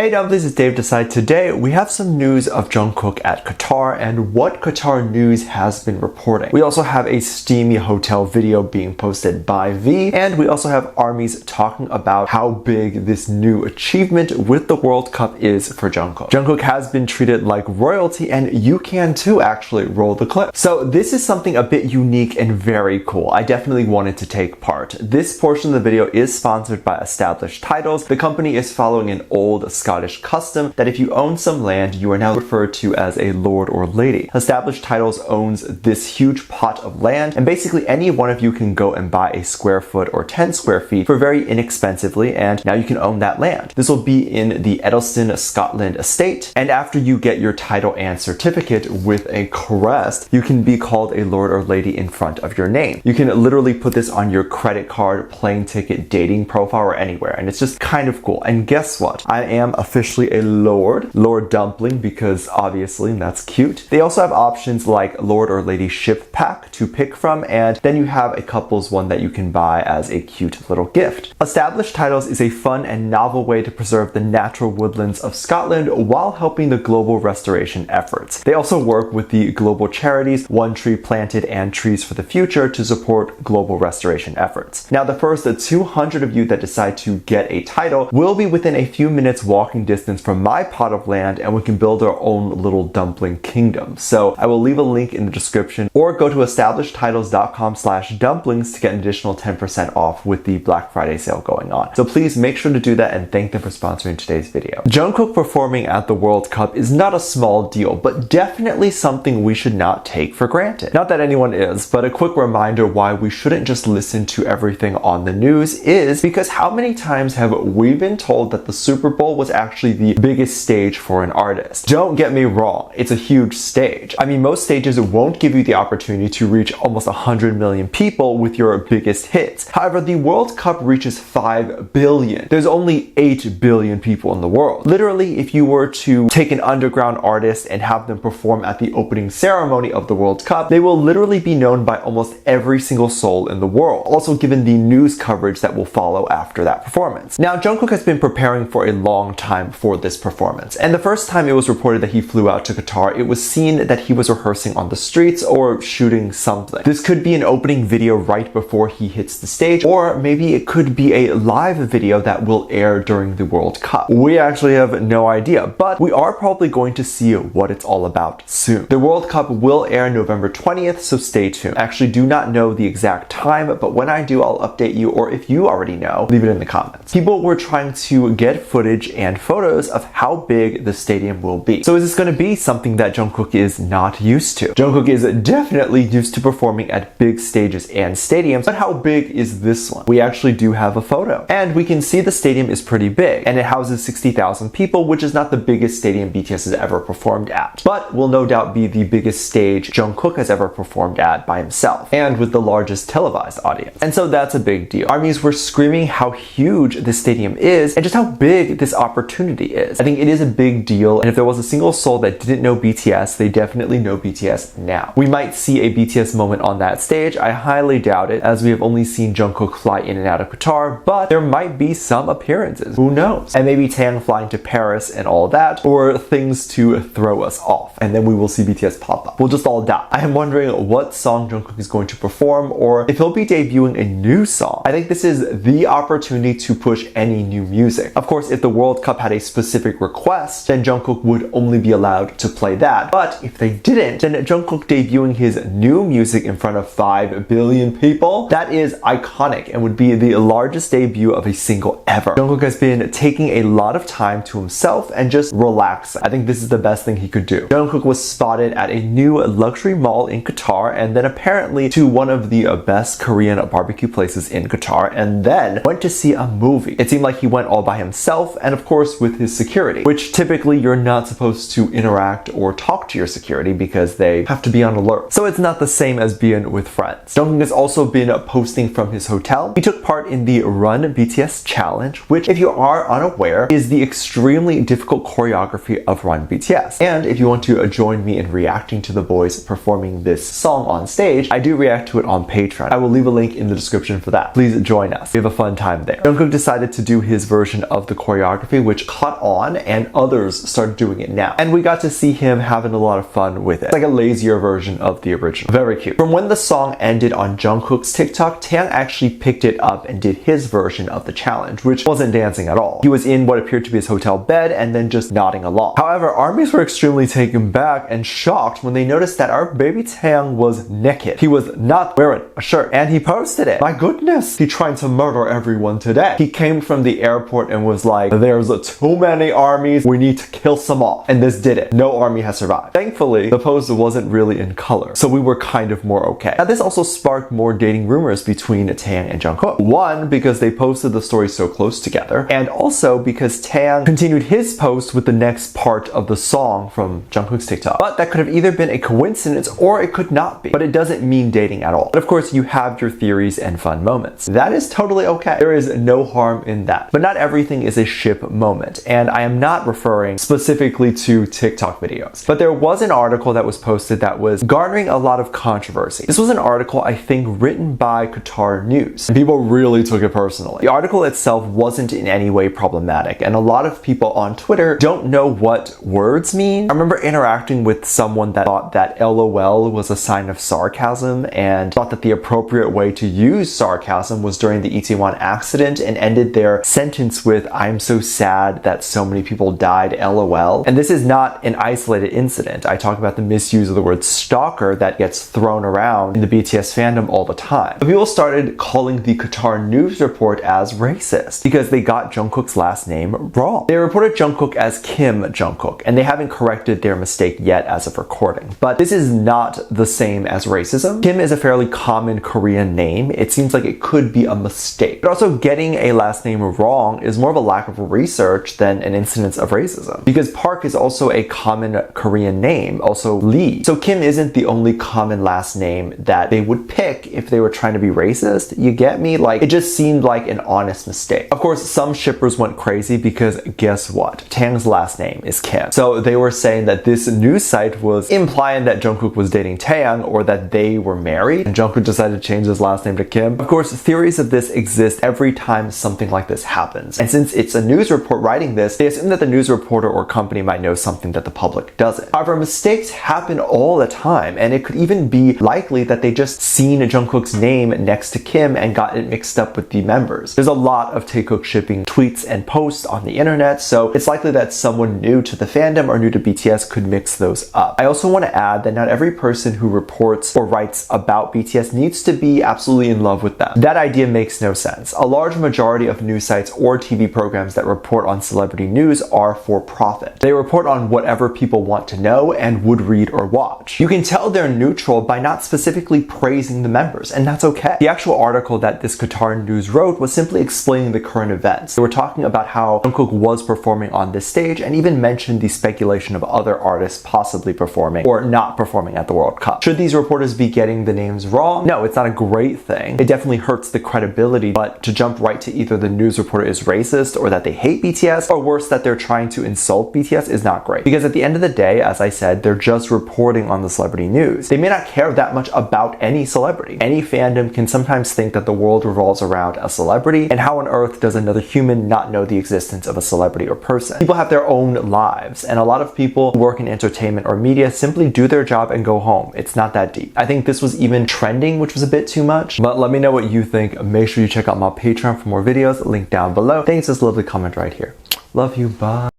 Hey Dump, this is Dave Decide. Today we have some news of Jung Kook at Qatar and what Qatar news has been reporting. We also have a steamy hotel video being posted by V, and we also have armies talking about how big this new achievement with the World Cup is for Jung Kook. Jung Kook has been treated like royalty, and you can too. Actually, roll the clip. So this is something a bit unique and very cool. I definitely wanted to take part. This portion of the video is sponsored by Established Titles. The company is following an old Scottish custom that if you own some land, you are now referred to as a lord or lady. Established Titles owns this huge pot of land, and basically any one of you can go and buy a square foot or 10 square feet for very inexpensively, and now you can own that land. This will be in the Edelston, Scotland estate, and after you get your title and certificate with a crest, you can be called a lord or lady in front of your name. You can literally put this on your credit card, plane ticket, dating profile, or anywhere, and it's just kind of cool. And guess what? I am officially a Lord Dumpling, because obviously that's cute. They also have options like Lord or Lady Ship Pack to pick from, and then you have a couple's one that you can buy as a cute little gift. Established Titles is a fun and novel way to preserve the natural woodlands of Scotland while helping the global restoration efforts. They also work with the global charities One Tree Planted and Trees for the Future to support global restoration efforts. Now, the first 200 of you that decide to get a title will be within a few minutes walking distance from my pot of land, and we can build our own little dumpling kingdom. So I will leave a link in the description, or go to establishedtitles.com/dumplings to get an additional 10% off with the Black Friday sale going on. So please make sure to do that, and thank them for sponsoring today's video. Jung Kook performing at the World Cup is not a small deal, but definitely something we should not take for granted. Not that anyone is, but a quick reminder why we shouldn't just listen to everything on the news is because how many times have we been told that the Super Bowl was actually the biggest stage for an artist? Don't get me wrong, it's a huge stage. I mean, most stages won't give you the opportunity to reach almost 100 million people with your biggest hits. However, the World Cup reaches 5 billion. There's only 8 billion people in the world. Literally, if you were to take an underground artist and have them perform at the opening ceremony of the World Cup, they will literally be known by almost every single soul in the world. Also, given the news coverage that will follow after that performance. Now, Jung Kook has been preparing for a long time for this performance, and the first time it was reported that he flew out to Qatar, it was seen that he was rehearsing on the streets or shooting something. This could be an opening video right before he hits the stage, or maybe it could be a live video that will air during the World Cup. We actually have no idea, but we are probably going to see what it's all about soon. The World Cup will air November 20th, so stay tuned. I actually do not know the exact time, but when I do, I'll update you, or if you already know, leave it in the comments. People were trying to get footage and photos of how big the stadium will be. So is this going to be something that Jung Kook is not used to? Jung Kook is definitely used to performing at big stages and stadiums, but how big is this one? We actually do have a photo, and we can see the stadium is pretty big, and it houses 60,000 people, which is not the biggest stadium BTS has ever performed at, but will no doubt be the biggest stage Jung Kook has ever performed at by himself, and with the largest televised audience. And so that's a big deal. Armies were screaming how huge this stadium is, and just how big this opportunity is. I think it is a big deal, and if there was a single soul that didn't know BTS, they definitely know BTS now. We might see a BTS moment on that stage. I highly doubt it, as we have only seen Jung Kook fly in and out of Qatar, but there might be some appearances. Who knows? And maybe Taehyung flying to Paris and all that, or things to throw us off, and then we will see BTS pop up. We'll just all die. I am wondering what song Jung Kook is going to perform, or if he'll be debuting a new song. I think this is the opportunity to push any new music. Of course, if the World Cup had a specific request, then Jung Kook would only be allowed to play that. But if they didn't, then Jung Kook debuting his new music in front of 5 billion people, that is iconic and would be the largest debut of a single ever. Jung Kook has been taking a lot of time to himself and just relax. I think this is the best thing he could do. Jung Kook was spotted at a new luxury mall in Qatar, and then apparently to one of the best Korean barbecue places in Qatar, and then went to see a movie. It seemed like he went all by himself, and of course with his security, which typically you're not supposed to interact or talk to your security because they have to be on alert. So it's not the same as being with friends. Jung Kook has also been posting from his hotel. He took part in the Run BTS Challenge, which, if you are unaware, is the extremely difficult choreography of Run BTS. And if you want to join me in reacting to the boys performing this song on stage, I do react to it on Patreon. I will leave a link in the description for that. Please join us. We have a fun time there. Jung Kook decided to do his version of the choreography, which which caught on and others started doing it now. And we got to see him having a lot of fun with it. It's like a lazier version of the original. Very cute. From when the song ended on Jungkook's TikTok, Taehyung actually picked it up and did his version of the challenge, which wasn't dancing at all. He was in what appeared to be his hotel bed and then just nodding along. However, ARMYs were extremely taken back and shocked when they noticed that our baby Taehyung was naked. He was not wearing a shirt and he posted it. My goodness, he trying to murder everyone today. He came from the airport and was like, there's too many ARMYs, we need to kill some off. And this did it. No ARMY has survived. Thankfully, the post wasn't really in color, so we were kind of more okay. Now this also sparked more dating rumors between Taehyung and Jungkook. One, because they posted the story so close together, and also because Taehyung continued his post with the next part of the song from Jungkook's TikTok. But that could have either been a coincidence or it could not be. But it doesn't mean dating at all. But of course, you have your theories and fun moments. That is totally okay. There is no harm in that. But not everything is a ship moment, and I am not referring specifically to TikTok videos. But there was an article that was posted that was garnering a lot of controversy. This was an article, I think, written by Qatar News, and people really took it personally. The article itself wasn't in any way problematic, and a lot of people on Twitter don't know what words mean. I remember interacting with someone that thought that LOL was a sign of sarcasm and thought that the appropriate way to use sarcasm was during the Itaewon accident and ended their sentence with, I'm so sad that so many people died, LOL. And this is not an isolated incident. I talk about the misuse of the word stalker that gets thrown around in the BTS fandom all the time. But people started calling the Qatar News report as racist because they got Jungkook's last name wrong. They reported Jungkook as Kim Jungkook, and they haven't corrected their mistake yet as of recording. But this is not the same as racism. Kim is a fairly common Korean name. It seems like it could be a mistake. But also getting a last name wrong is more of a lack of research than an incidence of racism. Because Park is also a common Korean name, also Lee. So Kim isn't the only common last name that they would pick if they were trying to be racist. You get me? Like, it just seemed like an honest mistake. Of course, some shippers went crazy because guess what? Taehyung's last name is Kim. So they were saying that this news site was implying that Jungkook was dating Taehyung or that they were married, and Jungkook decided to change his last name to Kim. Of course, theories of this exist every time something like this happens. And since it's a news report writing this, they assume that the news reporter or company might know something that the public doesn't. However, mistakes happen all the time, and it could even be likely that they just seen Jungkook's name next to Kim and got it mixed up with the members. There's a lot of Taekook shipping tweets and posts on the internet, so it's likely that someone new to the fandom or new to BTS could mix those up. I also want to add that not every person who reports or writes about BTS needs to be absolutely in love with them. That idea makes no sense. A large majority of news sites or TV programs that report on celebrity news are for profit. They report on whatever people want to know and would read or watch. You can tell they're neutral by not specifically praising the members, and that's okay. The actual article that this Qatar News wrote was simply explaining the current events. They were talking about how Jungkook was performing on this stage and even mentioned the speculation of other artists possibly performing or not performing at the World Cup. Should these reporters be getting the names wrong? No, it's not a great thing. It definitely hurts the credibility, but to jump right to either the news reporter is racist or that they hate BTS, or worse, that they're trying to insult BTS is not great. Because at the end of the day, as I said, they're just reporting on the celebrity news. They may not care that much about any celebrity. Any fandom can sometimes think that the world revolves around a celebrity, and how on earth does another human not know the existence of a celebrity or person? People have their own lives, and a lot of people who work in entertainment or media simply do their job and go home. It's not that deep. I think this was even trending, which was a bit too much, but let me know what you think. Make sure you check out my Patreon for more videos, link down below. Thanks for this lovely comment right here. Love you, bye.